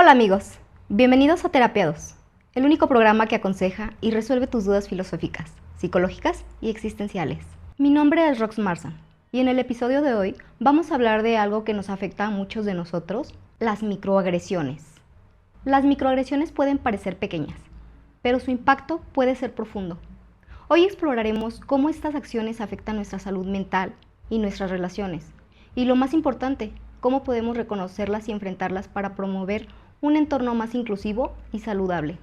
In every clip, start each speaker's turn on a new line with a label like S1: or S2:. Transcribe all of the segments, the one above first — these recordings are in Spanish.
S1: Hola amigos, bienvenidos a Terapiados, el único programa que aconseja y resuelve tus dudas filosóficas, psicológicas y existenciales. Mi nombre es Rox Marsan y en el episodio de hoy vamos a hablar de algo que nos afecta a muchos de nosotros, las microagresiones. Las microagresiones pueden parecer pequeñas, pero su impacto puede ser profundo. Hoy exploraremos cómo estas acciones afectan nuestra salud mental y nuestras relaciones, y lo más importante, cómo podemos reconocerlas y enfrentarlas para promover un entorno más inclusivo y saludable.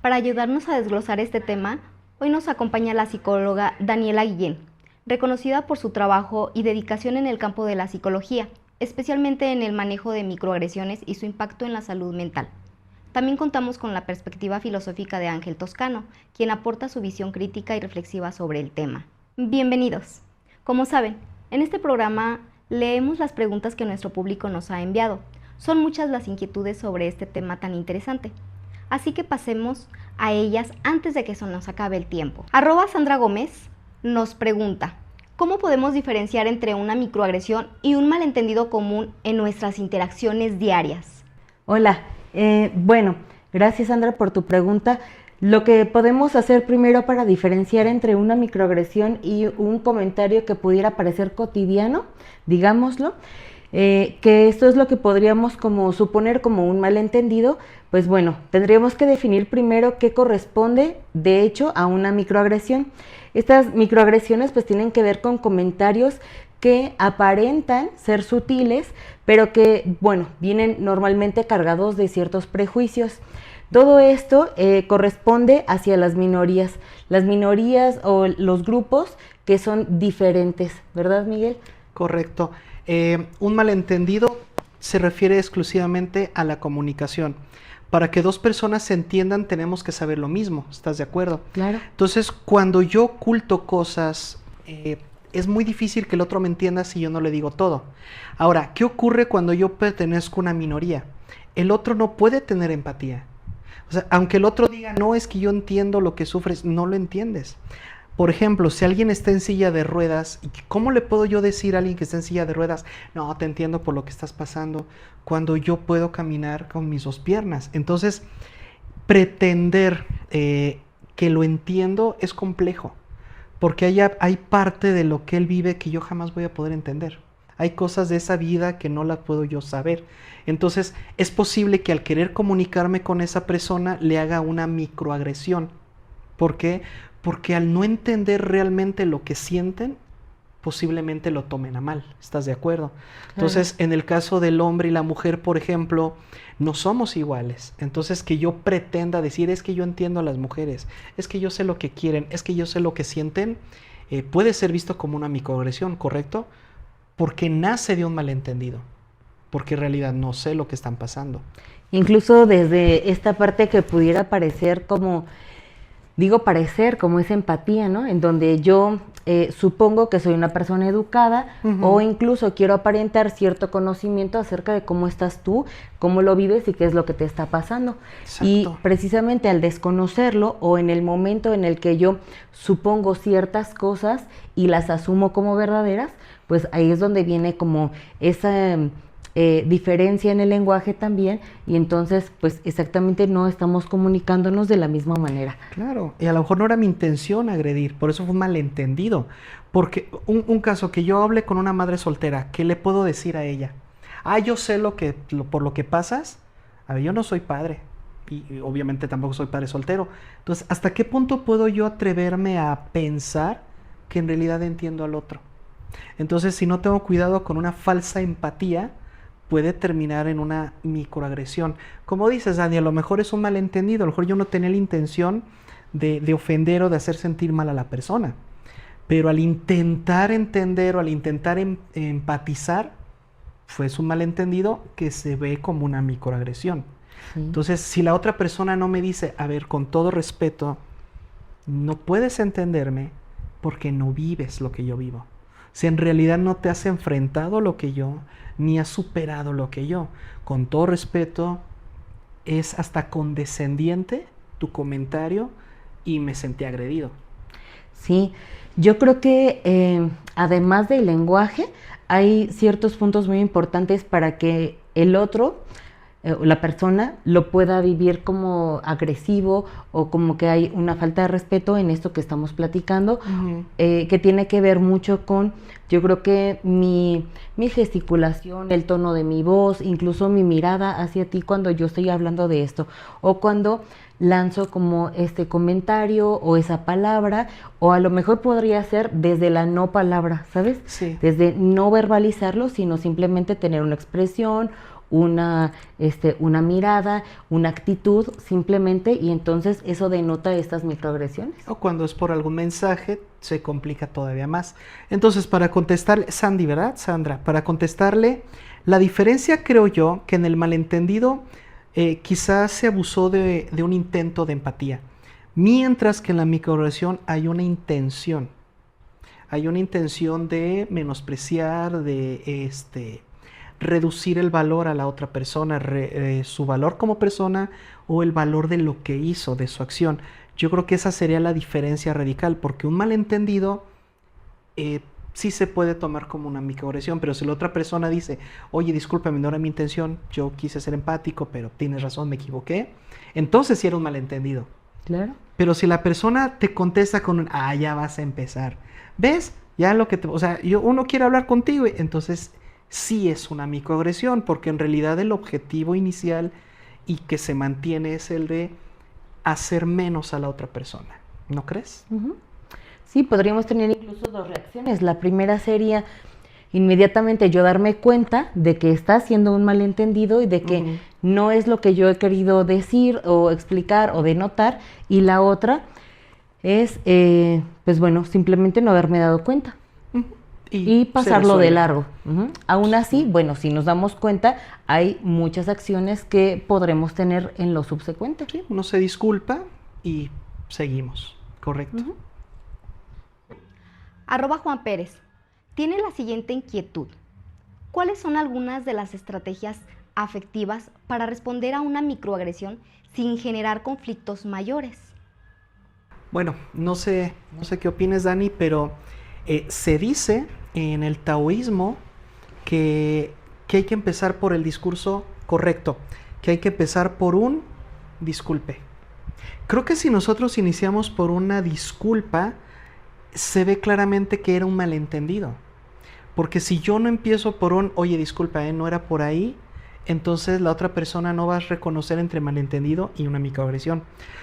S1: Para ayudarnos a desglosar este tema, hoy nos acompaña la psicóloga Daniela Guillén, reconocida por su trabajo y dedicación en el campo de la psicología, especialmente en el manejo de microagresiones y su impacto en la salud mental. También contamos con la perspectiva filosófica de Ángel Toscano, quien aporta su visión crítica y reflexiva sobre el tema. Bienvenidos. Como saben, en este programa leemos las preguntas que nuestro público nos ha enviado. Son muchas las inquietudes sobre este tema tan interesante, así que pasemos a ellas antes de que se nos acabe el tiempo. @Sandra Gómez nos pregunta, ¿cómo podemos diferenciar entre una microagresión y un malentendido común en nuestras interacciones diarias?
S2: Hola, bueno, gracias Sandra por tu pregunta. Lo que podemos hacer primero para diferenciar entre una microagresión y un comentario que pudiera parecer cotidiano, digámoslo, que esto es lo que podríamos como suponer como un malentendido, pues bueno, tendríamos que definir primero qué corresponde de hecho a una microagresión. Estas microagresiones pues tienen que ver con comentarios que aparentan ser sutiles, pero que, bueno, vienen normalmente cargados de ciertos prejuicios. Todo esto corresponde hacia las minorías o los grupos que son diferentes, ¿verdad, Miguel?
S3: Correcto. Un malentendido se refiere exclusivamente a la comunicación. Para que dos personas se entiendan tenemos que saber lo mismo, ¿estás de acuerdo?
S2: Claro.
S3: Entonces, cuando yo oculto cosas, es muy difícil que el otro me entienda si yo no le digo todo. Ahora, ¿qué ocurre cuando yo pertenezco a una minoría? El otro no puede tener empatía. O sea, aunque el otro diga, no, es que yo entiendo lo que sufres, no lo entiendes. Por ejemplo, si alguien está en silla de ruedas, ¿cómo le puedo yo decir a alguien que está en silla de ruedas? No, te entiendo por lo que estás pasando, cuando yo puedo caminar con mis dos piernas. Entonces, pretender que lo entiendo es complejo, porque hay parte de lo que él vive que yo jamás voy a poder entender. Hay cosas de esa vida que no las puedo yo saber. Entonces, es posible que al querer comunicarme con esa persona le haga una microagresión. ¿Por qué? Porque al no entender realmente lo que sienten, posiblemente lo tomen a mal. ¿Estás de acuerdo? Entonces, en el caso del hombre y la mujer, por ejemplo, no somos iguales. Entonces, que yo pretenda decir, es que yo entiendo a las mujeres, es que yo sé lo que quieren, es que yo sé lo que sienten, puede ser visto como una microagresión, ¿correcto? Porque nace de un malentendido, porque en realidad no sé lo que están pasando.
S2: Incluso desde esta parte que pudiera parecer como, digo parecer, como esa empatía, ¿no? En donde yo supongo que soy una persona educada o incluso quiero aparentar cierto conocimiento acerca de cómo estás tú, cómo lo vives y qué es lo que te está pasando.
S3: Exacto.
S2: Y precisamente al desconocerlo o en el momento en el que yo supongo ciertas cosas y las asumo como verdaderas, pues ahí es donde viene como esa diferencia en el lenguaje también, y entonces pues exactamente no estamos comunicándonos de la misma manera.
S3: Claro, y a lo mejor no era mi intención agredir, por eso fue un malentendido. Porque un caso que yo hable con una madre soltera, ¿qué le puedo decir a ella? Yo sé por lo que pasas. A ver, yo no soy padre y obviamente tampoco soy padre soltero. Entonces, ¿hasta qué punto puedo yo atreverme a pensar que en realidad entiendo al otro? Entonces, si no tengo cuidado con una falsa empatía, puede terminar en una microagresión. Como dices, Dani, a lo mejor es un malentendido, a lo mejor yo no tenía la intención de ofender o de hacer sentir mal a la persona, pero al intentar entender o al intentar empatizar, fue un malentendido que se ve como una microagresión. Sí. Entonces, si la otra persona no me dice, a ver, con todo respeto, no puedes entenderme porque no vives lo que yo vivo. Si en realidad no te has enfrentado lo que yo, ni has superado lo que yo. Con todo respeto, es hasta condescendiente tu comentario y me sentí agredido.
S2: Sí, yo creo que además del lenguaje, hay ciertos puntos muy importantes para que el otro la persona lo pueda vivir como agresivo o como que hay una falta de respeto en esto que estamos platicando, que tiene que ver mucho con, yo creo que mi gesticulación, el tono de mi voz, incluso mi mirada hacia ti cuando yo estoy hablando de esto, o cuando lanzo como este comentario o esa palabra, o a lo mejor podría ser desde la no palabra, ¿sabes?
S3: Sí.
S2: Desde no verbalizarlo, sino simplemente tener una expresión, una mirada, una actitud simplemente, y entonces eso denota estas microagresiones.
S3: O cuando es por algún mensaje, se complica todavía más. Entonces, para contestarle, Sandy, ¿verdad, Sandra? Para contestarle, la diferencia creo yo que en el malentendido quizás se abusó de un intento de empatía, mientras que en la microagresión hay una intención. Hay una intención de menospreciar, de reducir el valor a la otra persona, su valor como persona o el valor de lo que hizo, de su acción. Yo creo que esa sería la diferencia radical, porque un malentendido sí se puede tomar como una microagresión, pero si la otra persona dice, oye, discúlpame, no era mi intención, yo quise ser empático, pero tienes razón, me equivoqué, entonces sí era un malentendido.
S2: Claro.
S3: Pero si la persona te contesta con un, ya vas a empezar, ¿ves? Ya lo que o sea, uno quiere hablar contigo, entonces sí es una microagresión, porque en realidad el objetivo inicial y que se mantiene es el de hacer menos a la otra persona, ¿no crees?
S2: Sí, podríamos tener incluso dos reacciones. La primera sería inmediatamente yo darme cuenta de que está haciendo un malentendido y de que no es lo que yo he querido decir o explicar o denotar, y la otra es, pues bueno, simplemente no haberme dado cuenta. Y pasarlo de largo. Aún así, bueno, si nos damos cuenta, hay muchas acciones que podremos tener en lo subsecuente.
S3: Sí, uno se disculpa y seguimos, correcto.
S1: @Juan Pérez tiene la siguiente inquietud. ¿Cuáles son algunas de las estrategias afectivas para responder a una microagresión sin generar conflictos mayores?
S3: Bueno, no sé qué opines, Dani, pero se dice en el taoísmo que hay que empezar por el discurso correcto, que hay que empezar por un disculpe. Creo que si nosotros iniciamos por una disculpa, se ve claramente que era un malentendido. Porque si yo no empiezo por un, oye, disculpa, no era por ahí, entonces la otra persona no va a reconocer entre malentendido y una microagresión.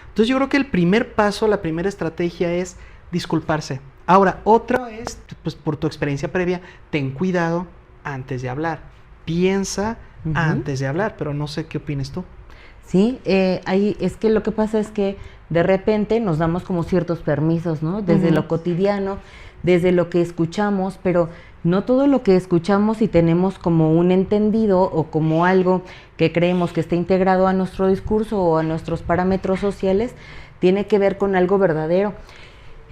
S3: Entonces yo creo que el primer paso, la primera estrategia es disculparse. Ahora, otra es, pues por tu experiencia previa, ten cuidado antes de hablar. Piensa antes de hablar, pero no sé qué opinas tú.
S2: Sí, ahí es que lo que pasa es que de repente nos damos como ciertos permisos, ¿no? Desde lo cotidiano, desde lo que escuchamos, pero no todo lo que escuchamos y tenemos como un entendido o como algo que creemos que está integrado a nuestro discurso o a nuestros parámetros sociales, tiene que ver con algo verdadero.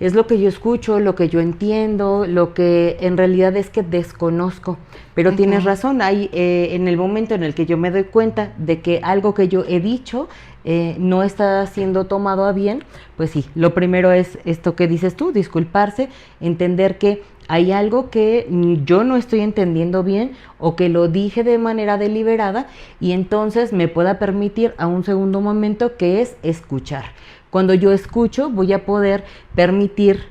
S2: Es lo que yo escucho, lo que yo entiendo, lo que en realidad es que desconozco. Pero tienes razón, hay en el momento en el que yo me doy cuenta de que algo que yo he dicho no está siendo tomado a bien, pues sí, lo primero es esto que dices tú, disculparse, entender que hay algo que yo no estoy entendiendo bien o que lo dije de manera deliberada, y entonces me pueda permitir a un segundo momento, que es escuchar. Cuando yo escucho, voy a poder permitir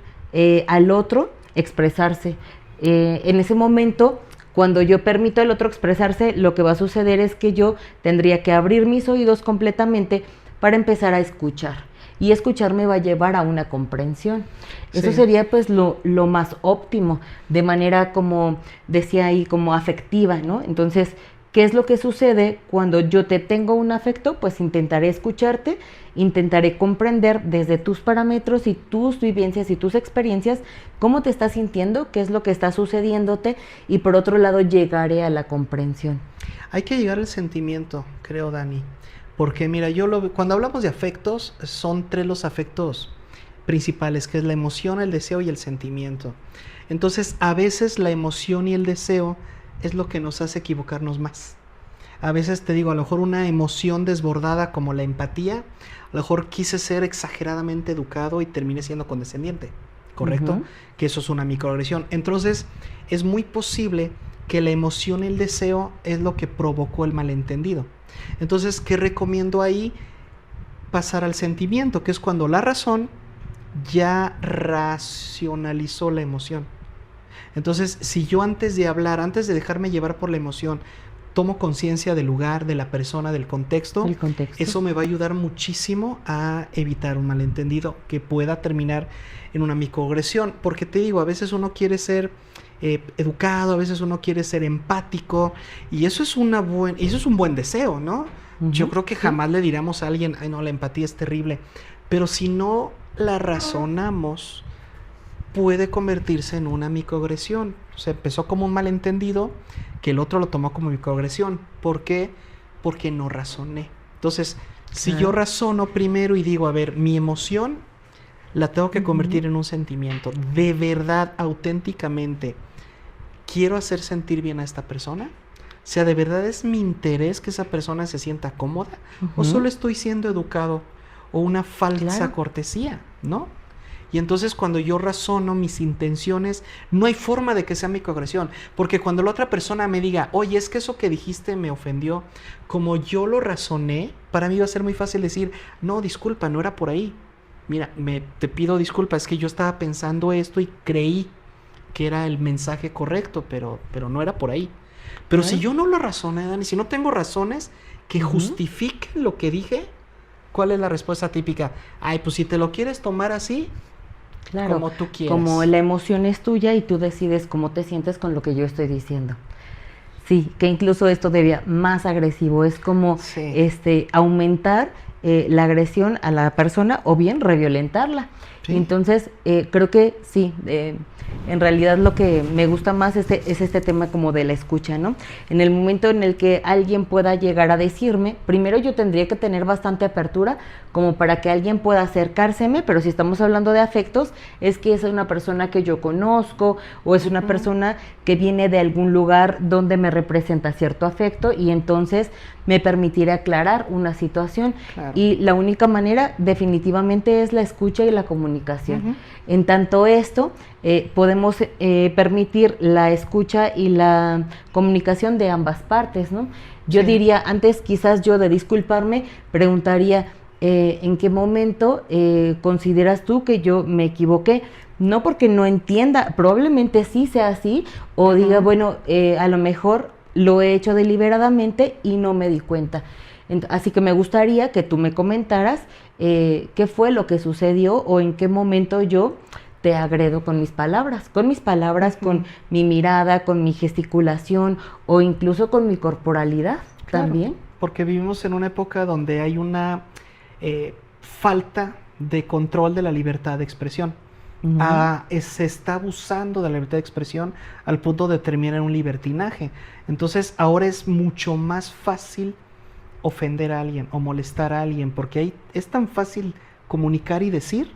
S2: al otro expresarse. En ese momento, cuando yo permito al otro expresarse, lo que va a suceder es que yo tendría que abrir mis oídos completamente para empezar a escuchar. Y escuchar me va a llevar a una comprensión. Eso sería pues lo más óptimo, de manera, como decía ahí, como afectiva, ¿no? Entonces, ¿qué es lo que sucede cuando yo te tengo un afecto? Pues intentaré escucharte, intentaré comprender desde tus parámetros y tus vivencias y tus experiencias cómo te estás sintiendo, qué es lo que está sucediéndote, y por otro lado llegaré a la comprensión.
S3: Hay que llegar al sentimiento, creo, Dani. Porque mira, cuando hablamos de afectos, son tres los afectos principales, que es la emoción, el deseo y el sentimiento. Entonces, a veces la emoción y el deseo es lo que nos hace equivocarnos más. A veces te digo, a lo mejor una emoción desbordada como la empatía, a lo mejor quise ser exageradamente educado y terminé siendo condescendiente, ¿correcto? Que eso es una microagresión. Entonces, es muy posible que la emoción y el deseo es lo que provocó el malentendido. Entonces, ¿qué recomiendo ahí? Pasar al sentimiento, que es cuando la razón ya racionalizó la emoción. Entonces, si yo antes de hablar, antes de dejarme llevar por la emoción, tomo conciencia del lugar, de la persona, del contexto, eso me va a ayudar muchísimo a evitar un malentendido que pueda terminar en una microagresión. Porque te digo, a veces uno quiere ser educado, a veces uno quiere ser empático, y eso es un buen deseo, ¿no? Yo creo que jamás le diríamos a alguien, ay no, la empatía es terrible, pero si no la razonamos, puede convertirse en una microagresión. O sea, empezó como un malentendido que el otro lo tomó como microagresión. ¿Por qué? Porque no razoné. Entonces, si yo razono primero y digo, a ver, mi emoción la tengo que convertir en un sentimiento. De verdad, auténticamente, quiero hacer sentir bien a esta persona. O sea, ¿de verdad es mi interés que esa persona se sienta cómoda? ¿O solo estoy siendo educado? ¿O una falsa cortesía? ¿No? Y entonces cuando yo razono mis intenciones, no hay forma de que sea microagresión. Porque cuando la otra persona me diga, oye, es que eso que dijiste me ofendió, como yo lo razoné, para mí va a ser muy fácil decir, no, disculpa, no era por ahí. Mira, te pido disculpas, es que yo estaba pensando esto y creí que era el mensaje correcto, pero no era por ahí. Pero si yo no lo razoné, Dani, si no tengo razones que justifiquen lo que dije, ¿cuál es la respuesta típica? Ay, pues si te lo quieres tomar así,
S2: claro,
S3: como tú quieras.
S2: Como la emoción es tuya y tú decides cómo te sientes con lo que yo estoy diciendo. Sí, que incluso esto debía más agresivo, es como aumentar la agresión a la persona o bien reviolentarla. Sí. Entonces, creo que sí, en realidad lo que me gusta más es este tema como de la escucha, ¿no? En el momento en el que alguien pueda llegar a decirme, primero yo tendría que tener bastante apertura como para que alguien pueda acercárseme, pero si estamos hablando de afectos, es que es una persona que yo conozco o es una persona que viene de algún lugar donde me representa cierto afecto y entonces me permitirá aclarar una situación. Claro. Y la única manera definitivamente es la escucha y la comunicación. En tanto esto, podemos permitir la escucha y la comunicación de ambas partes, ¿no? Yo diría, antes quizás yo de disculparme, preguntaría, ¿en qué momento consideras tú que yo me equivoqué? No porque no entienda, probablemente sí sea así, o diga, bueno, a lo mejor lo he hecho deliberadamente y no me di cuenta. Así que me gustaría que tú me comentaras qué fue lo que sucedió o en qué momento yo te agredo con mis palabras, con mi mirada, con mi gesticulación o incluso con mi corporalidad. Claro, también.
S3: Porque vivimos en una época donde hay una falta de control de la libertad de expresión. Se está abusando de la libertad de expresión al punto de terminar en un libertinaje. Entonces ahora es mucho más fácil ofender a alguien o molestar a alguien, porque ahí es tan fácil comunicar y decir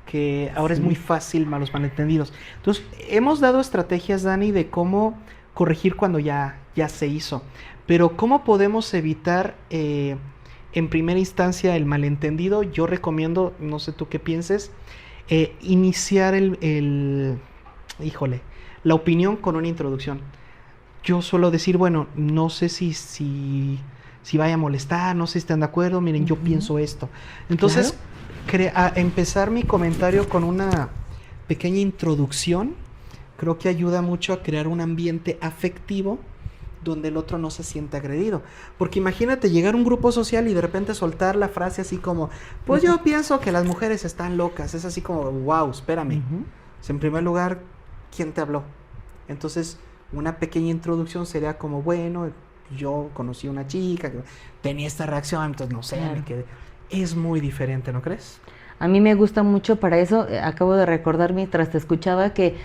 S3: que ahora es muy fácil malos malentendidos. Entonces hemos dado estrategias, Dani, de cómo corregir cuando ya se hizo, pero cómo podemos evitar en primera instancia el malentendido. Yo recomiendo, no sé tú qué pienses, iniciar la opinión con una introducción. Yo suelo decir, bueno, no sé si vaya a molestar, no sé si están de acuerdo, miren, yo pienso esto. Entonces, empezar mi comentario con una pequeña introducción, creo que ayuda mucho a crear un ambiente afectivo donde el otro no se siente agredido. Porque imagínate llegar a un grupo social y de repente soltar la frase así como, pues yo pienso que las mujeres están locas. Es así como, wow, espérame. O sea, en primer lugar, ¿quién te habló? Entonces, una pequeña introducción sería como, bueno, yo conocí a una chica que tenía esta reacción, entonces no sé, me quedé. Es muy diferente, ¿no crees?
S2: A mí me gusta mucho para eso. Acabo de recordar mientras te escuchaba que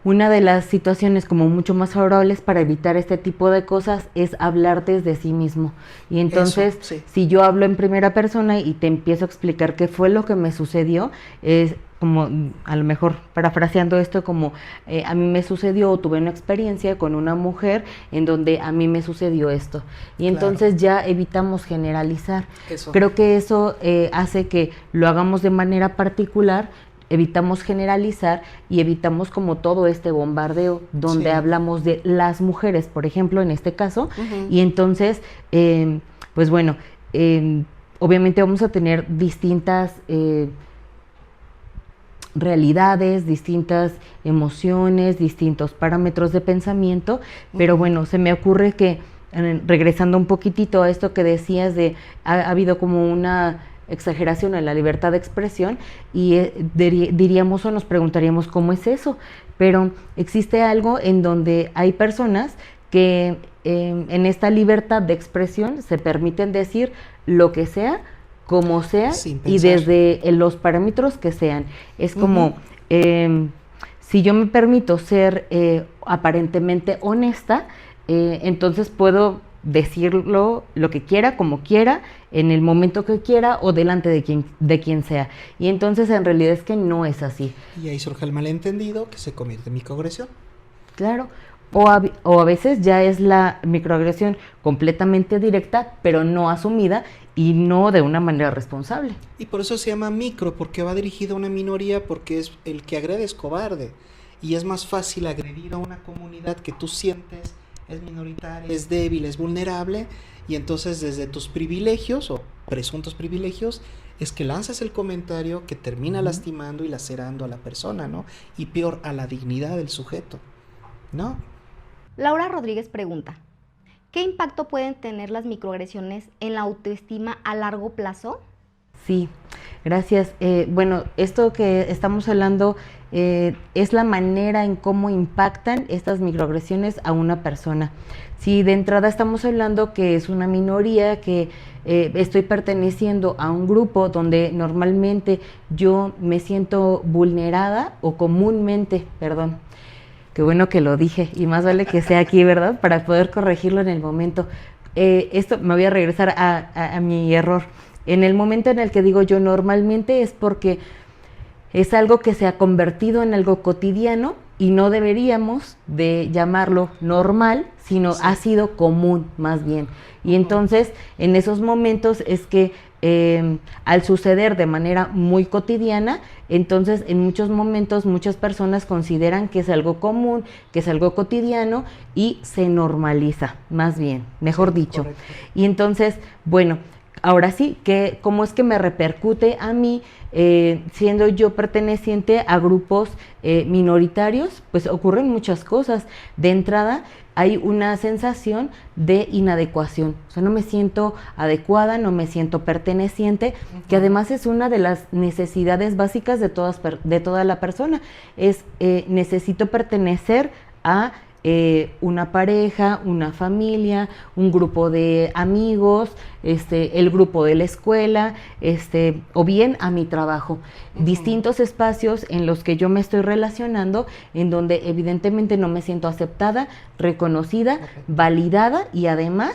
S2: una de las situaciones como mucho más favorables para evitar este tipo de cosas es hablar desde sí mismo. Y entonces, si yo hablo en primera persona y te empiezo a explicar qué fue lo que me sucedió, es como, a lo mejor parafraseando esto, como a mí me sucedió o tuve una experiencia con una mujer en donde a mí me sucedió esto. Y entonces ya evitamos generalizar. Creo que eso hace que lo hagamos de manera particular evitamos generalizar y evitamos como todo este bombardeo donde
S3: Sí.
S2: hablamos de las mujeres, por ejemplo, en este caso,
S3: Ujú.
S2: y entonces, pues bueno, obviamente vamos a tener distintas realidades, distintas emociones, distintos parámetros de pensamiento, pero
S3: Ujú.
S2: bueno, se me ocurre que, regresando un poquitito a esto que decías de, ha habido como una exageración en la libertad de expresión y diríamos o nos preguntaríamos cómo es eso, pero existe algo en donde hay personas que en esta libertad de expresión se permiten decir lo que sea, como sea
S3: Sin
S2: y
S3: pensar.
S2: desde los parámetros que sean. Es como,
S3: Ujú.
S2: si yo me permito ser aparentemente honesta, entonces puedo decirlo lo que quiera, como quiera, en el momento que quiera o delante de quien sea. Y entonces en realidad es que no es así.
S3: Y ahí surge el malentendido que se convierte en microagresión.
S2: Claro. O a veces ya es la microagresión completamente directa, pero no asumida y no de una manera responsable.
S3: Y por eso se llama micro, porque va dirigido a una minoría, porque es el que agrede es cobarde. Y es más fácil agredir a una comunidad que tú sientes es minoritaria, es débil, es vulnerable, y entonces desde tus privilegios o presuntos privilegios es que lanzas el comentario que termina lastimando y lacerando a la persona, ¿no? Y peor, a la dignidad del sujeto, ¿no?
S1: Laura Rodríguez pregunta, ¿qué impacto pueden tener las microagresiones en la autoestima a largo plazo?
S2: Sí, gracias. Bueno, esto que estamos hablando es la manera en cómo impactan estas microagresiones a una persona. Si de entrada estamos hablando que es una minoría, que estoy perteneciendo a un grupo donde normalmente yo me siento vulnerada o comúnmente, perdón, qué bueno que lo dije y más vale que sea aquí, ¿verdad? Para poder corregirlo en el momento. Esto me voy a regresar a mi error. En el momento en el que digo yo normalmente es porque es algo que se ha convertido en algo cotidiano y no deberíamos de llamarlo normal, sino
S3: Sí.
S2: ha sido común más bien. Y entonces en esos momentos es que al suceder de manera muy cotidiana, entonces en muchos momentos muchas personas consideran que es algo común, que es algo cotidiano y se normaliza, más bien, mejor
S3: Sí,
S2: dicho.
S3: correcto.
S2: Y entonces, bueno, ahora sí, ¿cómo es que me repercute a mí siendo yo perteneciente a grupos minoritarios? Pues ocurren muchas cosas. De entrada, hay una sensación de inadecuación. O sea, no me siento adecuada, no me siento perteneciente, que además es una de las necesidades básicas de toda la persona. Es necesito pertenecer a una pareja, una familia, un grupo de amigos, el grupo de la escuela, o bien a mi trabajo. Distintos espacios en los que yo me estoy relacionando, en donde evidentemente no me siento aceptada, reconocida,
S3: Correcto.
S2: validada y además,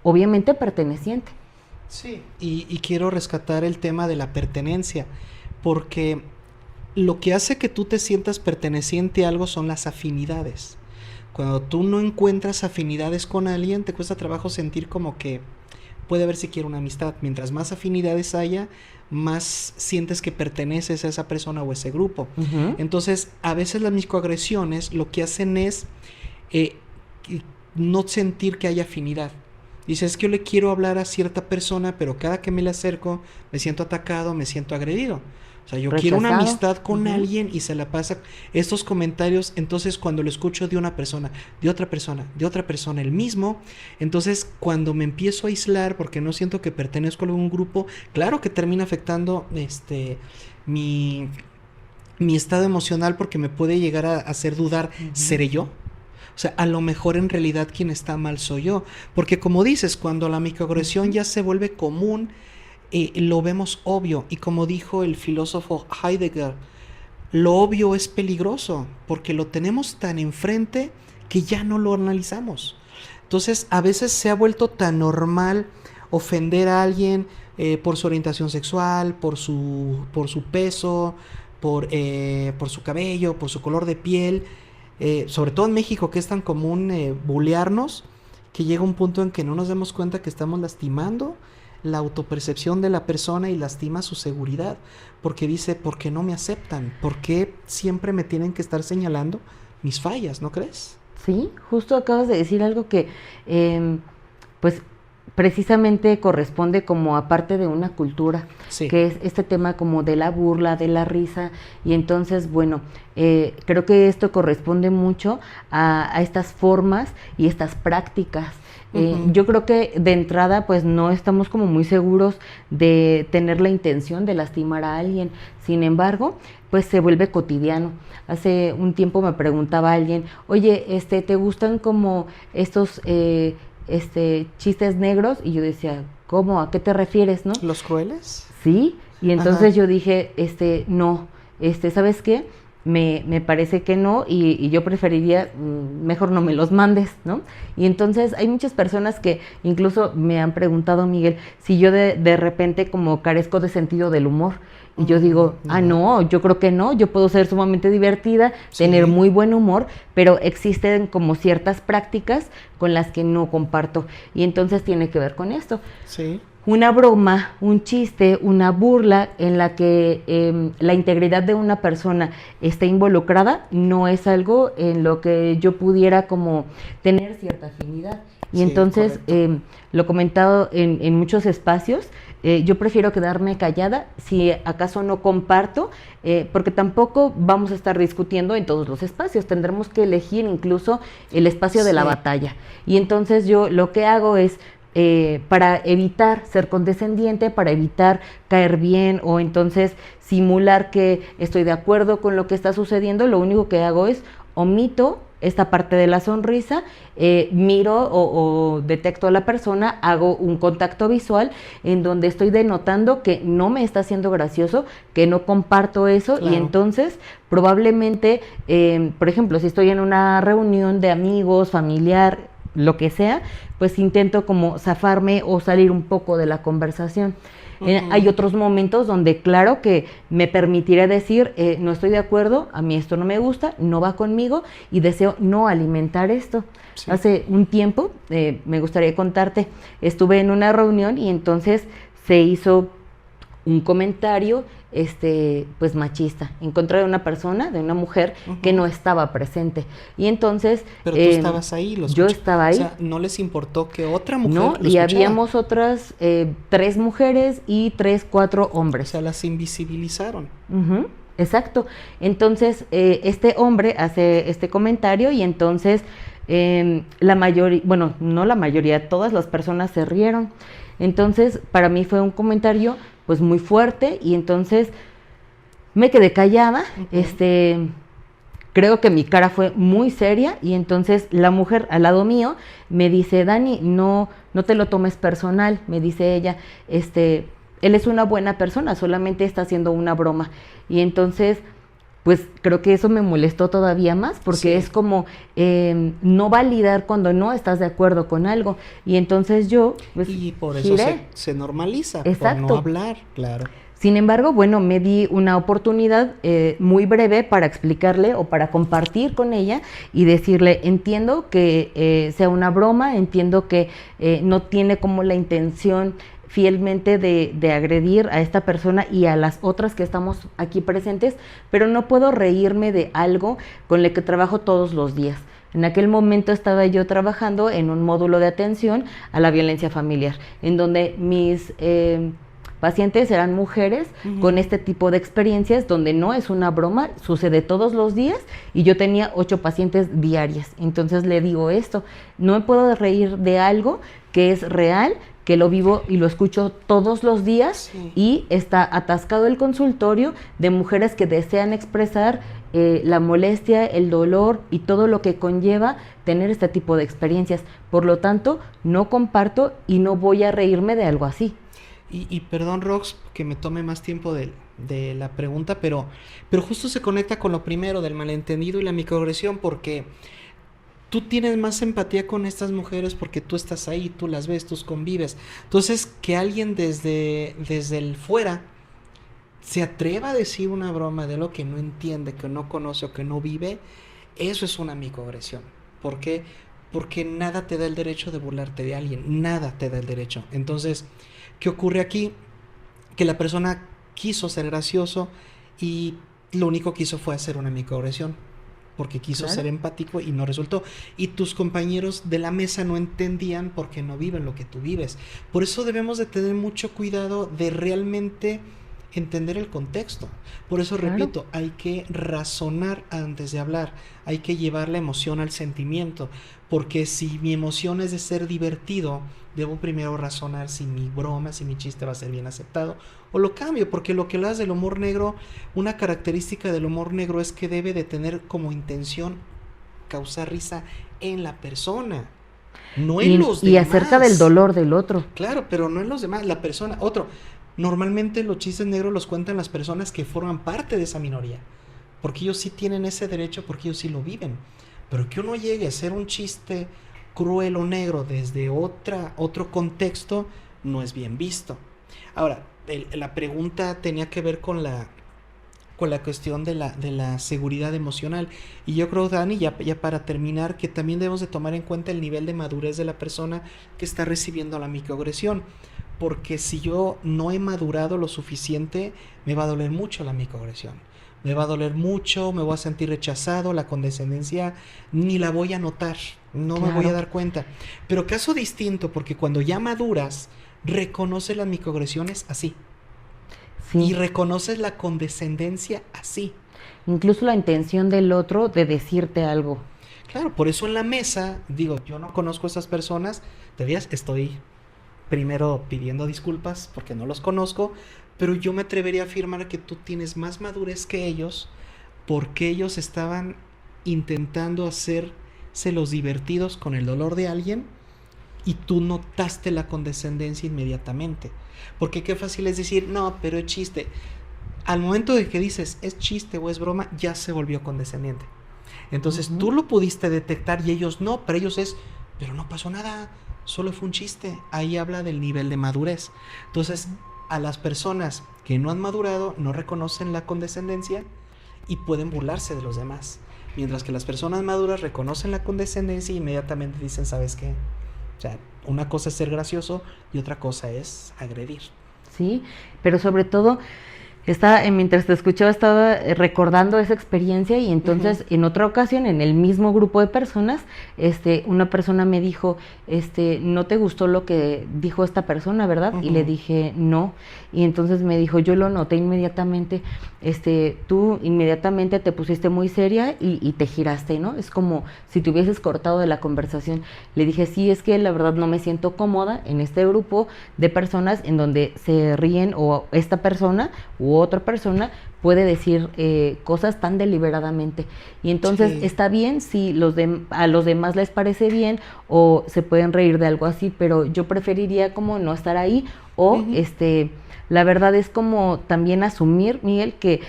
S2: obviamente, perteneciente.
S3: Sí, y quiero rescatar el tema de la pertenencia, porque lo que hace que tú te sientas perteneciente a algo son las afinidades. Cuando tú no encuentras afinidades con alguien, te cuesta trabajo sentir como que puede haber siquiera una amistad. Mientras más afinidades haya, más sientes que perteneces a esa persona o ese grupo. Entonces, a veces las microagresiones lo que hacen es eh, no sentir que haya afinidad. Dices, es que yo le quiero hablar a cierta persona, pero cada que me le acerco me siento atacado, me siento agredido. O sea, yo quiero una
S2: Rechazado.
S3: amistad con alguien y se la pasa estos comentarios. Entonces, cuando lo escucho de una persona, de otra persona, de otra persona, el mismo, entonces cuando me empiezo a aislar porque no siento que pertenezco a algún grupo, claro que termina afectando mi, mi estado emocional porque me puede llegar a hacer dudar, ¿seré yo? O sea, a lo mejor en realidad quien está mal soy yo. Porque como dices, cuando la microagresión ya se vuelve común, lo vemos obvio. Y como dijo el filósofo Heidegger, lo obvio es peligroso porque lo tenemos tan enfrente que ya no lo analizamos. Entonces, a veces se ha vuelto tan normal ofender a alguien por su orientación sexual, por su peso, por su cabello, por su color de piel. Sobre todo en México, que es tan común bulearnos, que llega un punto en que no nos damos cuenta que estamos lastimando la autopercepción de la persona y lastima su seguridad, porque dice, ¿por qué no me aceptan? ¿Por qué siempre me tienen que estar señalando mis fallas? ¿No crees?
S2: Sí, justo acabas de decir algo que, pues, precisamente corresponde como a parte de una cultura,
S3: Sí.
S2: que es este tema como de la burla, de la risa, y entonces, bueno, creo que esto corresponde mucho a estas formas y estas prácticas. Yo creo que de entrada pues no estamos como muy seguros de tener la intención de lastimar a alguien, sin embargo, pues se vuelve cotidiano. Hace un tiempo me preguntaba alguien, oye, ¿te gustan como estos chistes negros? Y yo decía, ¿cómo? ¿A qué te refieres, no?
S3: ¿Los crueles?
S2: Sí, y
S3: Ajá.
S2: entonces yo dije, no, ¿sabes qué? Me parece que no, y yo preferiría, mejor no me los mandes, ¿no? Y entonces hay muchas personas que incluso me han preguntado, Miguel, si yo de repente como carezco de sentido del humor. Y yo digo, no, yo creo que no, yo puedo ser sumamente divertida,
S3: Sí.
S2: tener muy buen humor, pero existen como ciertas prácticas con las que no comparto. Y entonces tiene que ver con esto.
S3: Sí.
S2: Una broma, un chiste, una burla en la que la integridad de una persona esté involucrada, no es algo en lo que yo pudiera como tener cierta afinidad. Y
S3: Sí,
S2: entonces,
S3: correcto.
S2: lo he comentado en muchos espacios, yo prefiero quedarme callada si acaso no comparto, porque tampoco vamos a estar discutiendo en todos los espacios, tendremos que elegir incluso el espacio de la
S3: Sí.
S2: batalla. Y entonces yo lo que hago es, para evitar ser condescendiente, para evitar caer bien o entonces simular que estoy de acuerdo con lo que está sucediendo, lo único que hago es omito esta parte de la sonrisa, miro o detecto a la persona, hago un contacto visual en donde estoy denotando que no me está haciendo gracioso, que no comparto eso.
S3: Claro.
S2: Y entonces probablemente, por ejemplo, si estoy en una reunión de amigos, familiar, lo que sea, pues intento como zafarme o salir un poco de la conversación. Hay otros momentos donde claro que me permitiré decir, no estoy de acuerdo, a mí esto no me gusta, no va conmigo y deseo no alimentar esto. Sí. Hace un tiempo, me gustaría contarte, estuve en una reunión y entonces se hizo un comentario pues machista en contra de una persona, de una mujer que no estaba presente. Y entonces...
S3: Pero tú estabas ahí,
S2: yo estaba ahí.
S3: O sea, ¿no les importó que otra mujer
S2: no,
S3: lo escuchara?
S2: Habíamos otras 3 mujeres y 3, 4 hombres.
S3: O sea, las invisibilizaron.
S2: Exacto. Entonces, este hombre hace este comentario y entonces la mayoría, bueno, no la mayoría, todas las personas se rieron. Entonces, para mí fue un comentario pues muy fuerte y entonces me quedé callada, creo que mi cara fue muy seria y entonces la mujer al lado mío me dice, Dani, no te lo tomes personal, me dice ella, él es una buena persona, solamente está haciendo una broma. Y entonces, pues creo que eso me molestó todavía más, porque sí. Es como no validar cuando no estás de acuerdo con algo. Y entonces yo, pues,
S3: y por eso se normaliza.
S2: Exacto.
S3: Por no hablar, claro.
S2: Sin embargo, bueno, me di una oportunidad muy breve para explicarle o para compartir con ella y decirle, entiendo que sea una broma, entiendo que no tiene como la intención fielmente de agredir a esta persona y a las otras que estamos aquí presentes, pero no puedo reírme de algo con lo que trabajo todos los días. En aquel momento estaba yo trabajando en un módulo de atención a la violencia familiar, en donde mis pacientes eran mujeres con este tipo de experiencias, donde no es una broma, sucede todos los días, y yo tenía 8 pacientes diarias. Entonces le digo esto, no me puedo reír de algo que es real, que lo vivo y lo escucho todos los días, sí. Y está atascado el consultorio de mujeres que desean expresar la molestia, el dolor y todo lo que conlleva tener este tipo de experiencias. Por lo tanto, no comparto y no voy a reírme de algo así.
S3: Y perdón, Rox, que me tome más tiempo de la pregunta, pero justo se conecta con lo primero del malentendido y la microagresión, porque tú tienes más empatía con estas mujeres porque tú estás ahí, tú las ves, tú convives. Entonces, que alguien desde el fuera se atreva a decir una broma de lo que no entiende, que no conoce o que no vive, eso es una microagresión. ¿Por qué? porque nada te da el derecho de burlarte de alguien, nada te da el derecho. Entonces, ¿qué ocurre aquí? Que la persona quiso ser gracioso y lo único que hizo fue hacer una microagresión, porque quiso
S2: Claro.
S3: ser empático y no resultó. Y tus compañeros de la mesa no entendían porque no viven lo que tú vives. Por eso debemos de tener mucho cuidado de realmente entender el contexto. Por eso
S2: Claro.
S3: repito, hay que razonar antes de hablar, hay que llevar la emoción al sentimiento, porque si mi emoción es de ser divertido, debo primero razonar si mi broma, si mi chiste va a ser bien aceptado o lo cambio, porque lo que hablas del humor negro, una característica del humor negro es que debe de tener como intención causar risa en la persona, no en los
S2: Y acerca del
S3: demás.
S2: dolor del otro.
S3: Claro, pero no en los demás, la persona, otro. Normalmente los chistes negros los cuentan las personas que forman parte de esa minoría, porque ellos sí tienen ese derecho, porque ellos sí lo viven. Pero que uno llegue a hacer un chiste cruel o negro desde otro contexto no es bien visto. Ahora, la pregunta tenía que ver con la cuestión de la seguridad emocional. Y yo creo, Dani, ya para terminar, que también debemos de tomar en cuenta el nivel de madurez de la persona que está recibiendo la microagresión. Porque si yo no he madurado lo suficiente, me va a doler mucho la microagresión. Me va a doler mucho, me voy a sentir rechazado, la condescendencia ni la voy a notar, no me voy a
S2: Claro.
S3: dar cuenta. Pero caso distinto, porque cuando ya maduras, reconoces las microagresiones así. Y
S2: Sí.
S3: reconoces la condescendencia así.
S2: Incluso la intención del otro de decirte algo.
S3: Claro, por eso en la mesa, digo, yo no conozco a esas personas, todavía estoy primero pidiendo disculpas porque no los conozco, pero yo me atrevería a afirmar que tú tienes más madurez que ellos porque ellos estaban intentando hacerse los divertidos con el dolor de alguien y tú notaste la condescendencia inmediatamente. Porque qué fácil es decir, no, pero es chiste. Al momento de que dices es chiste o es broma, ya se volvió condescendiente. Entonces tú lo pudiste detectar y ellos no, para ellos es, pero no pasó nada, solo fue un chiste. Ahí habla del nivel de madurez. Entonces, a las personas que no han madurado no reconocen la condescendencia y pueden burlarse de los demás. Mientras que las personas maduras reconocen la condescendencia y inmediatamente dicen, ¿sabes qué? O sea, una cosa es ser gracioso y otra cosa es agredir.
S2: Sí, pero sobre todo, mientras te escuchaba estaba recordando esa experiencia y entonces en otra ocasión, en el mismo grupo de personas, una persona me dijo, ¿no te gustó lo que dijo esta persona, verdad? Y le dije, no. Y entonces me dijo, yo lo noté inmediatamente, tú inmediatamente te pusiste muy seria y te giraste, ¿no? Es como si te hubieses cortado de la conversación. Le dije, sí, es que la verdad no me siento cómoda en este grupo de personas en donde se ríen o esta persona u otra persona puede decir cosas tan deliberadamente. Y entonces
S3: Sí.
S2: está bien si a los demás les parece bien o se pueden reír de algo así, pero yo preferiría como no estar ahí o la verdad es como también asumir, Miguel, que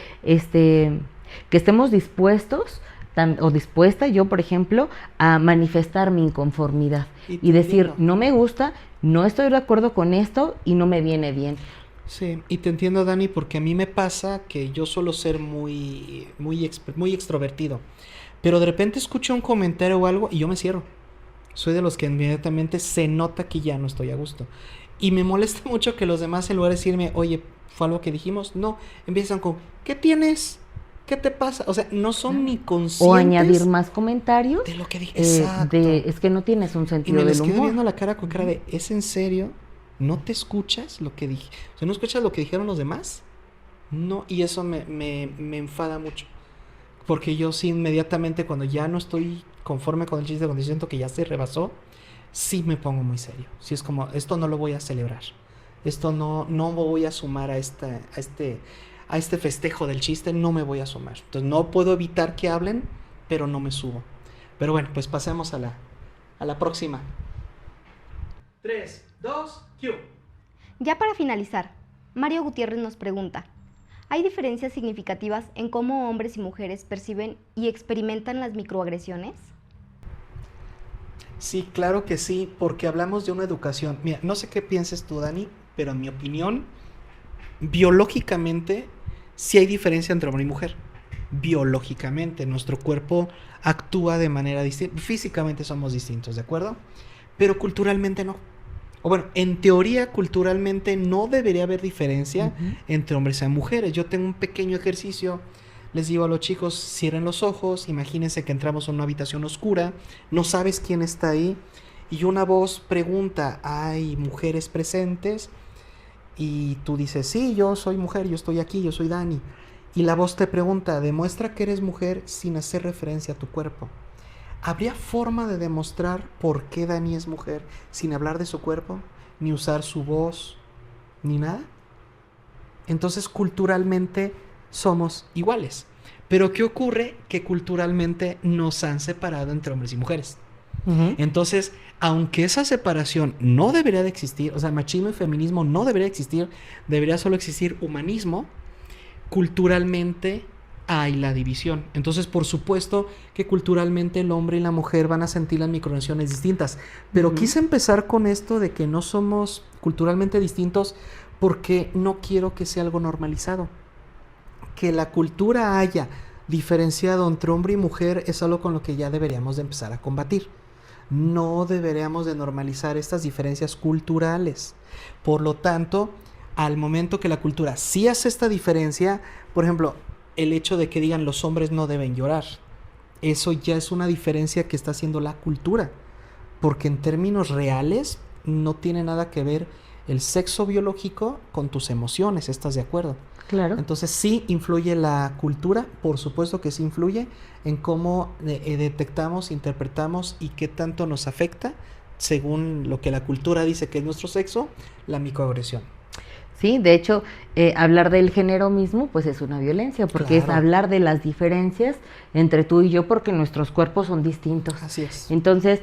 S2: estemos dispuestos o dispuesta yo, por ejemplo, a manifestar mi inconformidad y decir,
S3: entiendo.
S2: no me gusta, no estoy de acuerdo con esto y no me viene bien.
S3: Sí, y te entiendo, Dani, porque a mí me pasa que yo suelo ser muy extrovertido, pero de repente escucho un comentario o algo y yo me cierro. Soy de los que inmediatamente se nota que ya no estoy a gusto. Y me molesta mucho que los demás, en lugar de decirme, oye, ¿fue algo que dijimos? No, empiezan con, ¿qué tienes? ¿Qué te pasa? O sea, no son ni conscientes
S2: O añadir más comentarios
S3: de lo que dije. Exacto.
S2: es que no tienes un
S3: Y
S2: sentido
S3: me
S2: del
S3: les quedo
S2: humor.
S3: viendo la cara con cara de, ¿es en serio? ¿No te escuchas lo que dije? O sea, ¿no escuchas lo que dijeron los demás? No, y eso me enfada mucho. Porque yo sí inmediatamente cuando ya no estoy conforme con el chiste, cuando siento que ya se rebasó, sí me pongo muy serio. Sí es como, esto no lo voy a celebrar. Esto no voy a sumar a este festejo del chiste, no me voy a sumar. Entonces no puedo evitar que hablen, pero no me subo. Pero bueno, pues pasemos a la próxima. 3, 2, Q.
S1: Ya para finalizar, Mario Gutiérrez nos pregunta, ¿hay diferencias significativas en cómo hombres y mujeres perciben y experimentan las microagresiones?
S3: Sí, claro que sí, porque hablamos de una educación. Mira, no sé qué pienses tú, Dani, pero en mi opinión, biológicamente sí hay diferencia entre hombre y mujer. biológicamente. Nuestro cuerpo actúa de manera distinta. Físicamente somos distintos, ¿de acuerdo? Pero culturalmente no. O bueno, en teoría, culturalmente no debería haber diferencia entre hombres y mujeres. Yo tengo un pequeño ejercicio. Les digo a los chicos, cierren los ojos, imagínense que entramos a una habitación oscura, no sabes quién está ahí, y una voz pregunta, ¿hay mujeres presentes? Y tú dices, sí, yo soy mujer, yo estoy aquí, yo soy Dani. Y la voz te pregunta, demuestra que eres mujer sin hacer referencia a tu cuerpo. ¿Habría forma de demostrar por qué Dani es mujer sin hablar de su cuerpo, ni usar su voz, ni nada? Entonces, culturalmente somos iguales. Pero ¿qué ocurre? Que culturalmente nos han separado entre hombres y mujeres. Entonces, aunque esa separación no debería de existir, o sea, machismo y feminismo no debería existir, debería solo existir humanismo, culturalmente hay la división. Entonces, por supuesto que culturalmente el hombre y la mujer van a sentir las microagresiones distintas. Pero quise empezar con esto de que no somos culturalmente distintos porque no quiero que sea algo normalizado. Que la cultura haya diferenciado entre hombre y mujer es algo con lo que ya deberíamos de empezar a combatir. No deberíamos de normalizar estas diferencias culturales. Por lo tanto, al momento que la cultura sí hace esta diferencia, por ejemplo, el hecho de que digan los hombres no deben llorar, eso ya es una diferencia que está haciendo la cultura, porque en términos reales no tiene nada que ver el sexo biológico con tus emociones, ¿estás de acuerdo?
S2: Claro.
S3: Entonces sí influye la cultura, por supuesto que sí influye en cómo detectamos, interpretamos y qué tanto nos afecta, según lo que la cultura dice que es nuestro sexo, la microagresión.
S2: Sí, de hecho, hablar del género mismo, pues es una violencia, porque es
S3: Claro.
S2: hablar de las diferencias entre tú y yo, porque nuestros cuerpos son distintos.
S3: Así es.
S2: Entonces,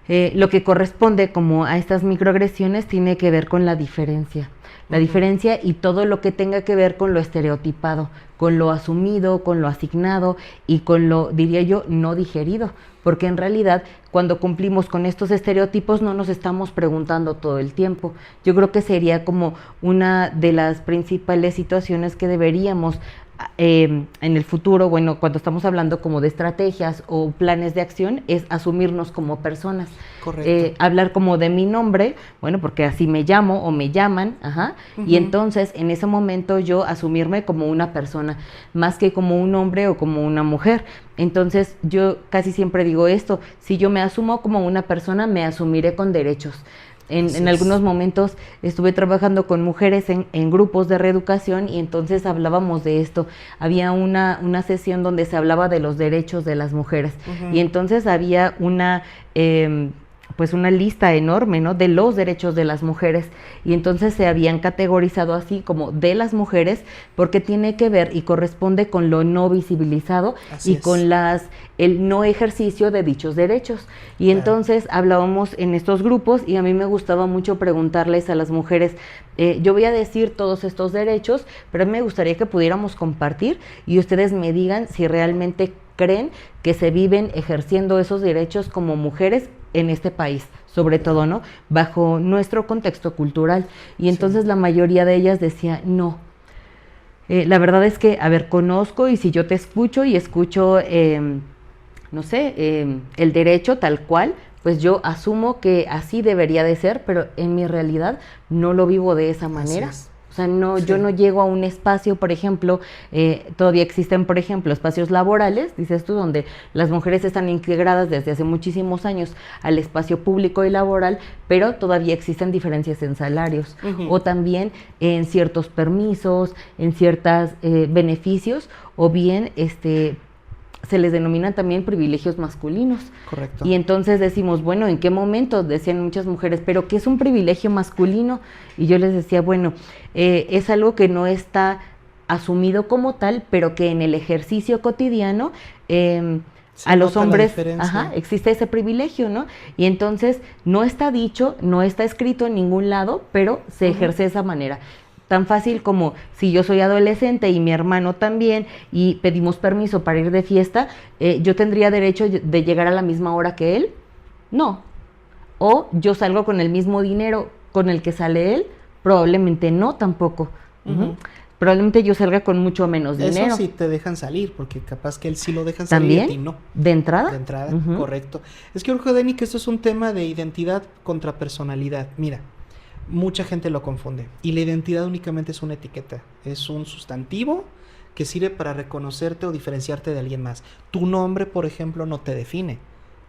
S2: lo que corresponde como a estas microagresiones tiene que ver con la diferencia. La diferencia y todo lo que tenga que ver con lo estereotipado, con lo asumido, con lo asignado y con lo, diría yo, no digerido. Porque en realidad, cuando cumplimos con estos estereotipos, no nos estamos preguntando todo el tiempo. Yo creo que sería como una de las principales situaciones que deberíamos en el futuro, bueno, cuando estamos hablando como de estrategias o planes de acción, es asumirnos como personas.
S3: Correcto.
S2: Hablar como de mi nombre, bueno, porque así me llamo o me llaman, y entonces en ese momento yo asumirme como una persona, más que como un hombre o como una mujer. Entonces yo casi siempre digo esto, si yo me asumo como una persona, me asumiré con derechos. En algunos momentos estuve trabajando con mujeres en grupos de reeducación y entonces hablábamos de esto. Había una sesión donde se hablaba de los derechos de las mujeres y entonces había pues una lista enorme, ¿no?, de los derechos de las mujeres, y entonces se habían categorizado así como de las mujeres porque tiene que ver y corresponde con lo no visibilizado
S3: Así
S2: y
S3: es.
S2: con el no ejercicio de dichos derechos. Y
S3: Claro.
S2: entonces hablábamos en estos grupos y a mí me gustaba mucho preguntarles a las mujeres, yo voy a decir todos estos derechos, pero me gustaría que pudiéramos compartir y ustedes me digan si realmente creen que se viven ejerciendo esos derechos como mujeres en este país, sobre todo, ¿no?, bajo nuestro contexto cultural. Y entonces la mayoría de ellas decía, no. La verdad es que, a ver, conozco y si yo te escucho y escucho, no sé, el derecho tal cual, pues yo asumo que así debería de ser, pero en mi realidad no lo vivo de esa manera.
S3: Así es.
S2: O sea, no,
S3: Sí.
S2: yo no llego a un espacio, por ejemplo, todavía existen, por ejemplo, espacios laborales, dices tú, donde las mujeres están integradas desde hace muchísimos años al espacio público y laboral, pero todavía existen diferencias en salarios o también en ciertos permisos, en ciertos beneficios, o bien se les denominan también privilegios masculinos.
S3: Correcto.
S2: Y entonces decimos, bueno, ¿en qué momento? Decían muchas mujeres, ¿pero qué es un privilegio masculino? Y yo les decía, bueno, es algo que no está asumido como tal, pero que en el ejercicio cotidiano a los
S3: nota la
S2: hombres
S3: diferencia.
S2: existe ese privilegio, ¿no? Y entonces no está dicho, no está escrito en ningún lado, pero se ejerce de esa manera. Tan fácil como si yo soy adolescente y mi hermano también y pedimos permiso para ir de fiesta, ¿yo tendría derecho de llegar a la misma hora que él? No. O yo salgo con el mismo dinero con el que sale él, probablemente no tampoco. probablemente yo salga con mucho menos dinero.
S3: Eso sí te dejan salir, porque capaz que él sí lo dejan salir y a ti
S2: ¿También?
S3: no.
S2: ¿De entrada?
S3: De entrada,
S2: Ujú.
S3: correcto. Es que yo creo, Dani, que esto es un tema de identidad contra personalidad. Mira, mucha gente lo confunde. Y la identidad únicamente es una etiqueta. Es un sustantivo que sirve para reconocerte o diferenciarte de alguien más. Tu nombre, por ejemplo, no te define.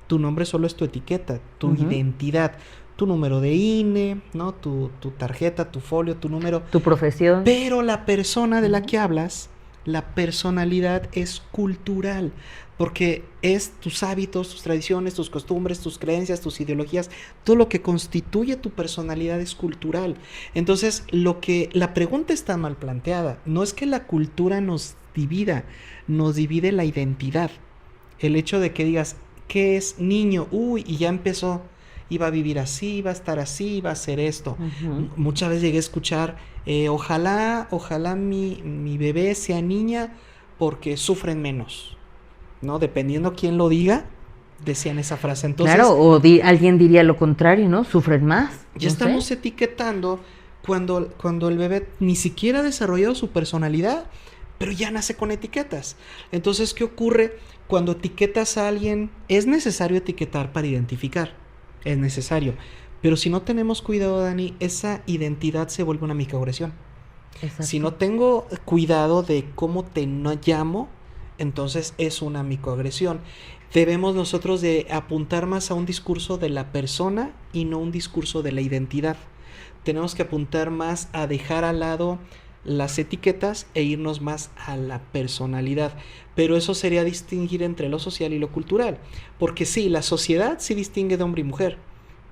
S3: Tu nombre solo es tu etiqueta, tu
S2: Ujú.
S3: identidad. Tu número de INE, ¿no? Tu tarjeta, tu folio, tu número.
S2: Tu profesión.
S3: Pero la persona de la
S2: Ujú.
S3: que hablas, la personalidad es cultural, porque es tus hábitos, tus tradiciones, tus costumbres, tus creencias, tus ideologías, todo lo que constituye tu personalidad es cultural. Entonces, la pregunta está mal planteada. No es que la cultura nos divide la identidad. El hecho de que digas, ¿qué es niño? Uy, y ya empezó. Iba a vivir así, iba a estar así, iba a hacer esto.
S2: Ujú.
S3: Muchas veces llegué a escuchar, ojalá mi bebé sea niña porque sufren menos, ¿no? Dependiendo quién lo diga, decían esa frase. Entonces,
S2: Claro, alguien diría lo contrario, ¿no? Sufren más,
S3: ya
S2: no sé.
S3: estamos etiquetando cuando el bebé ni siquiera ha desarrollado su personalidad, pero ya nace con etiquetas. Entonces, ¿qué ocurre cuando etiquetas a alguien? Es necesario etiquetar para identificar, es necesario. Pero si no tenemos cuidado, Dani, esa identidad se vuelve una microagresión.
S2: Exacto.
S3: Si no tengo cuidado de cómo te no llamo, entonces es una microagresión. Debemos nosotros de apuntar más a un discurso de la persona y no un discurso de la identidad. Tenemos que apuntar más a dejar al lado las etiquetas e irnos más a la personalidad. Pero eso sería distinguir entre lo social y lo cultural. Porque sí, la sociedad sí distingue de hombre y mujer,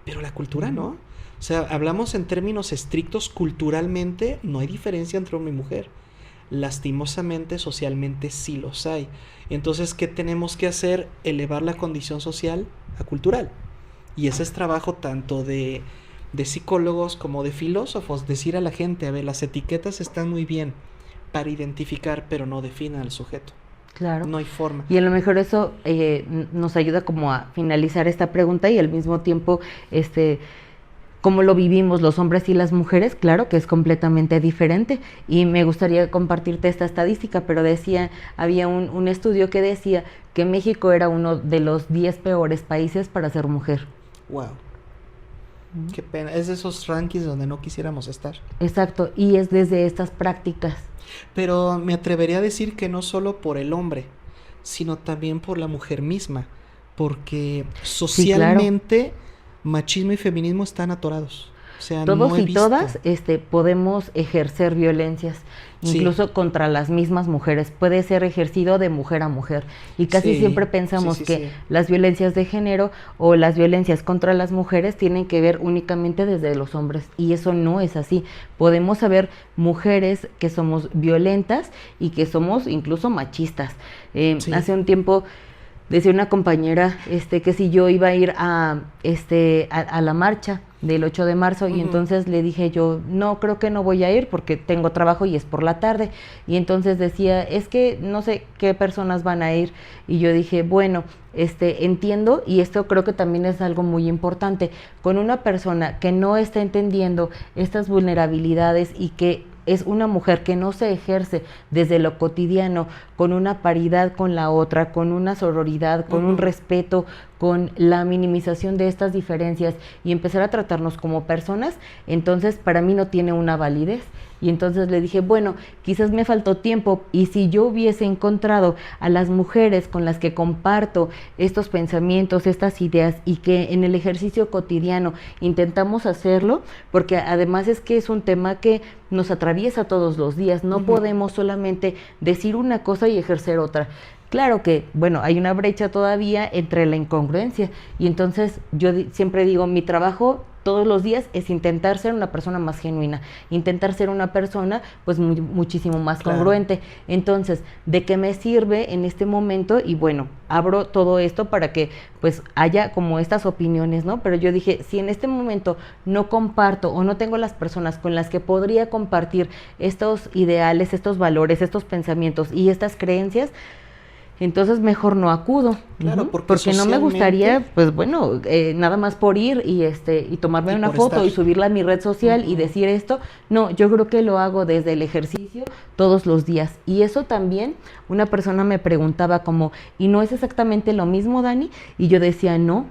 S3: pero la cultura no. O sea, hablamos en términos estrictos, culturalmente no hay diferencia entre hombre y mujer. Lastimosamente, socialmente sí los hay. Entonces, ¿qué tenemos que hacer? Elevar la condición social a cultural. Y ese es trabajo tanto de psicólogos como de filósofos. Decir a la gente, a ver, las etiquetas están muy bien para identificar, pero no definen al sujeto.
S2: Claro.
S3: No hay forma.
S2: Y a lo mejor eso nos ayuda como a finalizar esta pregunta y al mismo tiempo, cómo lo vivimos los hombres y las mujeres, claro que es completamente diferente. Y me gustaría compartirte esta estadística, pero había un estudio que decía que México era uno de los 10 peores países para ser mujer.
S3: Wow. Qué pena. Es de esos rankings donde no quisiéramos estar.
S2: Exacto, y es desde estas prácticas.
S3: Pero me atrevería a decir que no solo por el hombre, sino también por la mujer misma, porque socialmente machismo y feminismo están atorados. O sea,
S2: Todos
S3: no he
S2: y
S3: visto.
S2: todas podemos ejercer violencias, incluso contra las mismas mujeres. Puede ser ejercido de mujer a mujer. Y casi siempre pensamos que las violencias de género o las violencias contra las mujeres tienen que ver únicamente desde los hombres. Y eso no es así. Podemos haber mujeres que somos violentas y que somos incluso machistas. Hace un tiempo decía una compañera que si yo iba a ir a la marcha del 8 de marzo y entonces le dije yo, no, creo que no voy a ir porque tengo trabajo y es por la tarde. Y entonces decía, es que no sé qué personas van a ir. Y yo dije, bueno, entiendo, y esto creo que también es algo muy importante, con una persona que no está entendiendo estas vulnerabilidades y que es una mujer que no se ejerce desde lo cotidiano, con una paridad con la otra, con una sororidad, con un respeto, con la minimización de estas diferencias y empezar a tratarnos como personas, entonces para mí no tiene una validez. Y entonces le dije, bueno, quizás me faltó tiempo y si yo hubiese encontrado a las mujeres con las que comparto estos pensamientos, estas ideas y que en el ejercicio cotidiano intentamos hacerlo, porque además es que es un tema que nos atraviesa todos los días, no podemos solamente decir una cosa y ejercer otra. Claro que, bueno, hay una brecha todavía entre la incongruencia y entonces yo siempre digo, mi trabajo todos los días es intentar ser una persona más genuina, intentar ser una persona pues muchísimo más congruente. Entonces, ¿de qué me sirve en este momento? Y bueno, abro todo esto para que pues haya como estas opiniones, ¿no? Pero yo dije, si en este momento no comparto o no tengo las personas con las que podría compartir estos ideales, estos valores, estos pensamientos y estas creencias, entonces mejor no acudo.
S3: Claro, porque
S2: no me gustaría,
S3: socialmente-
S2: pues bueno, nada más por ir y tomarme
S3: Y
S2: una
S3: por
S2: foto
S3: estar.
S2: y subirla a mi red social y
S3: Ujú.
S2: decir esto. No, yo creo que lo hago desde el ejercicio todos los días. Y eso también, una persona me preguntaba como, ¿y no es exactamente lo mismo, Dani? Y yo decía, no.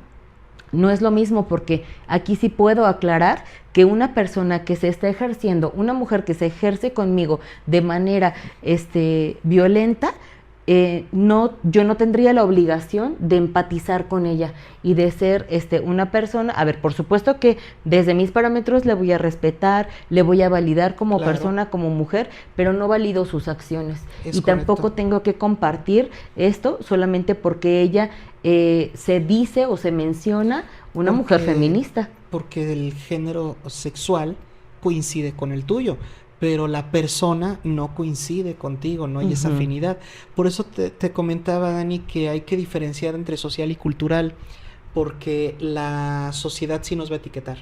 S2: No es lo mismo porque aquí sí puedo aclarar que una persona que se está ejerciendo, una mujer que se ejerce conmigo de manera violenta, yo no tendría la obligación de empatizar con ella y de ser una persona, a ver, por supuesto que desde mis parámetros le voy a respetar, le voy a validar como
S3: Claro.
S2: persona, como mujer, pero no valido sus acciones.
S3: Es
S2: Y tampoco
S3: correcto.
S2: tengo que compartir esto solamente porque ella se dice o se menciona una mujer feminista.
S3: Porque el género sexual coincide con el tuyo, pero la persona no coincide contigo, no hay esa
S2: Ujú.
S3: afinidad. Por eso te comentaba, Dani, que hay que diferenciar entre social y cultural, porque la sociedad sí nos va a etiquetar.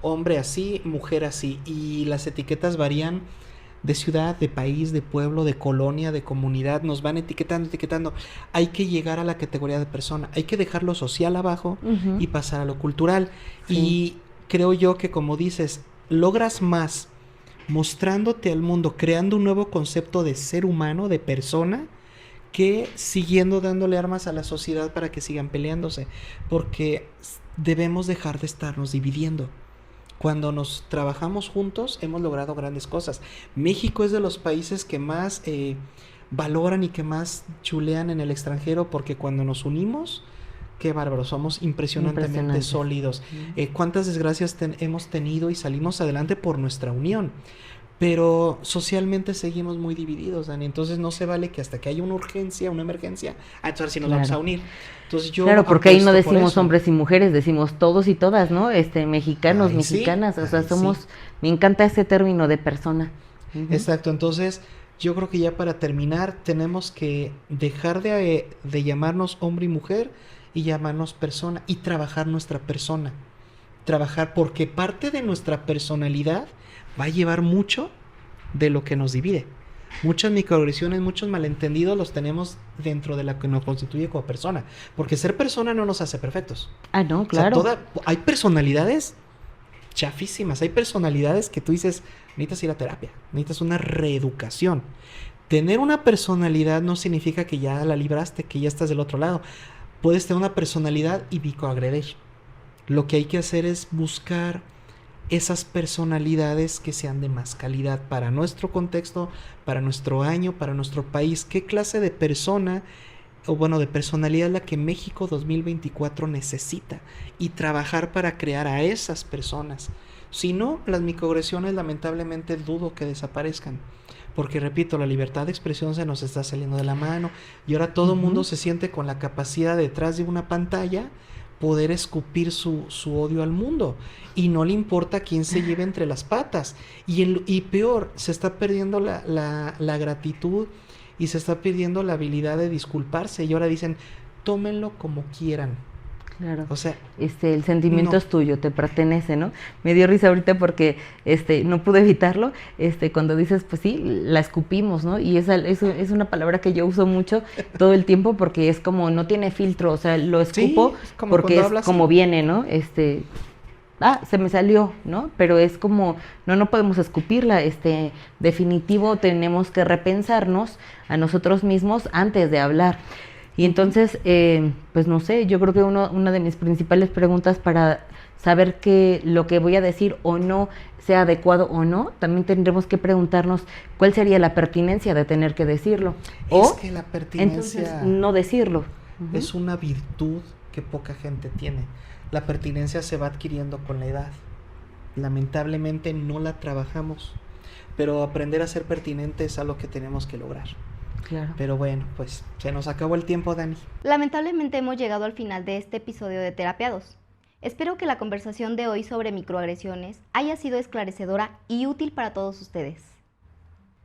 S3: Hombre así, mujer así, y las etiquetas varían de ciudad, de país, de pueblo, de colonia, de comunidad, nos van etiquetando, etiquetando. Hay que llegar a la categoría de persona, hay que dejar lo social abajo
S2: Ujú.
S3: y pasar a lo cultural.
S2: Sí.
S3: Y creo yo que, como dices, logras más mostrándote al mundo, creando un nuevo concepto de ser humano, de persona, que siguiendo dándole armas a la sociedad para que sigan peleándose, porque debemos dejar de estarnos dividiendo. Cuando nos trabajamos juntos hemos logrado grandes cosas. México es de los países que más valoran y que más chulean en el extranjero, porque cuando nos unimos, qué bárbaro, somos impresionantemente
S2: Impresionantes.
S3: sólidos. ¿Cuántas desgracias hemos tenido y salimos adelante por nuestra unión? Pero socialmente seguimos muy divididos, Dani. Entonces no se vale que hasta que haya una urgencia, una emergencia, entonces sí nos vamos a
S2: Claro.
S3: unir. Entonces yo
S2: Claro, porque ahí no
S3: apuesto por
S2: decimos
S3: eso.
S2: hombres y mujeres, decimos todos y todas, ¿no? Mexicanos,
S3: Ahí sí,
S2: mexicanas, o sea,
S3: ahí
S2: somos,
S3: sí.
S2: me encanta ese término de persona. Ujú.
S3: Exacto, entonces yo creo que ya para terminar tenemos que dejar de llamarnos hombre y mujer y llamarnos persona y trabajar nuestra persona. Trabajar porque parte de nuestra personalidad va a llevar mucho de lo que nos divide. Muchas microagresiones, muchos malentendidos los tenemos dentro de la que nos constituye como persona. Porque ser persona no nos hace perfectos.
S2: Ah, no,
S3: O sea,
S2: claro.
S3: hay personalidades chafísimas. Hay personalidades que tú dices, necesitas ir a terapia, necesitas una reeducación. Tener una personalidad no significa que ya la libraste, que ya estás del otro lado. Puedes tener una personalidad y microagredir. Lo que hay que hacer es buscar esas personalidades que sean de más calidad para nuestro contexto, para nuestro año, para nuestro país. ¿Qué clase de persona o bueno, de personalidad es la que México 2024 necesita? Y trabajar para crear a esas personas. Si no, las microagresiones lamentablemente dudo que desaparezcan. Porque repito, la libertad de expresión se nos está saliendo de la mano y ahora todo el mundo se siente con la capacidad detrás de una pantalla poder escupir su odio al mundo y no le importa quién se lleve entre las patas y peor, se está perdiendo la gratitud y se está perdiendo la habilidad de disculparse y ahora dicen, tómenlo como quieran.
S2: Claro.
S3: O sea,
S2: El sentimiento
S3: no.
S2: es tuyo, te pertenece, ¿no? Me dio risa ahorita porque no pude evitarlo, cuando dices, pues sí, la escupimos, ¿no? Y esa es una palabra que yo uso mucho todo el tiempo porque es como no tiene filtro, o sea, lo escupo
S3: Sí, es como
S2: porque
S3: cuando
S2: es
S3: hablas
S2: como
S3: y-
S2: viene, ¿no? Se me salió, ¿no? Pero es como, no podemos escupirla, definitivo tenemos que repensarnos a nosotros mismos antes de hablar. Y entonces, pues no sé, yo creo que una de mis principales preguntas para saber que lo que voy a decir o no sea adecuado o no, también tendremos que preguntarnos cuál sería la pertinencia de tener que decirlo.
S3: Es
S2: O
S3: que la
S2: entonces
S3: pertinencia
S2: no decirlo. Ujú.
S3: es una virtud que poca gente tiene. La pertinencia se va adquiriendo con la edad. Lamentablemente no la trabajamos, pero aprender a ser pertinente es algo que tenemos que lograr.
S2: Claro.
S3: Pero bueno, pues se nos acabó el tiempo, Dani.
S1: Lamentablemente hemos llegado al final de este episodio de Terapiados. Espero que la conversación de hoy sobre microagresiones haya sido esclarecedora y útil para todos ustedes.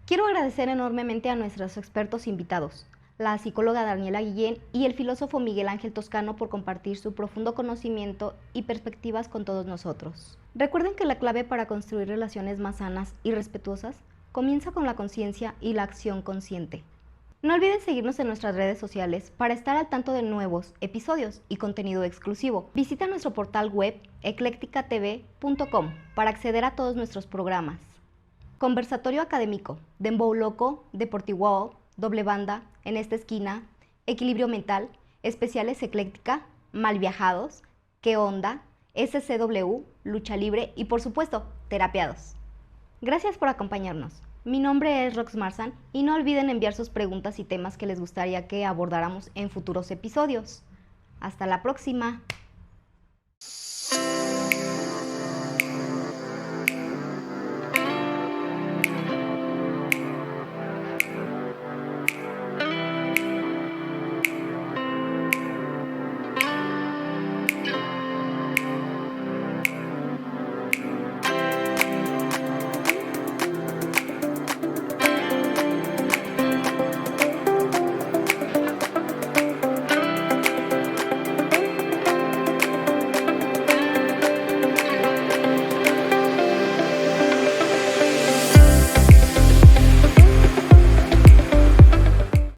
S1: Quiero agradecer enormemente a nuestros expertos invitados, la psicóloga Daniela Guillén y el filósofo Miguel Ángel Toscano por compartir su profundo conocimiento y perspectivas con todos nosotros. Recuerden que la clave para construir relaciones más sanas y respetuosas comienza con la conciencia y la acción consciente. No olviden seguirnos en nuestras redes sociales para estar al tanto de nuevos episodios y contenido exclusivo. Visita nuestro portal web eclecticatv.com para acceder a todos nuestros programas. Conversatorio académico, Dembow Loco, Deportivo, Doble Banda, En esta esquina, Equilibrio mental, Especiales Ecléctica, Mal viajados, ¿Qué onda?, SCW, Lucha libre y por supuesto, Terapiados. Gracias por acompañarnos. Mi nombre es Rox Marzan y no olviden enviar sus preguntas y temas que les gustaría que abordáramos en futuros episodios. Hasta la próxima.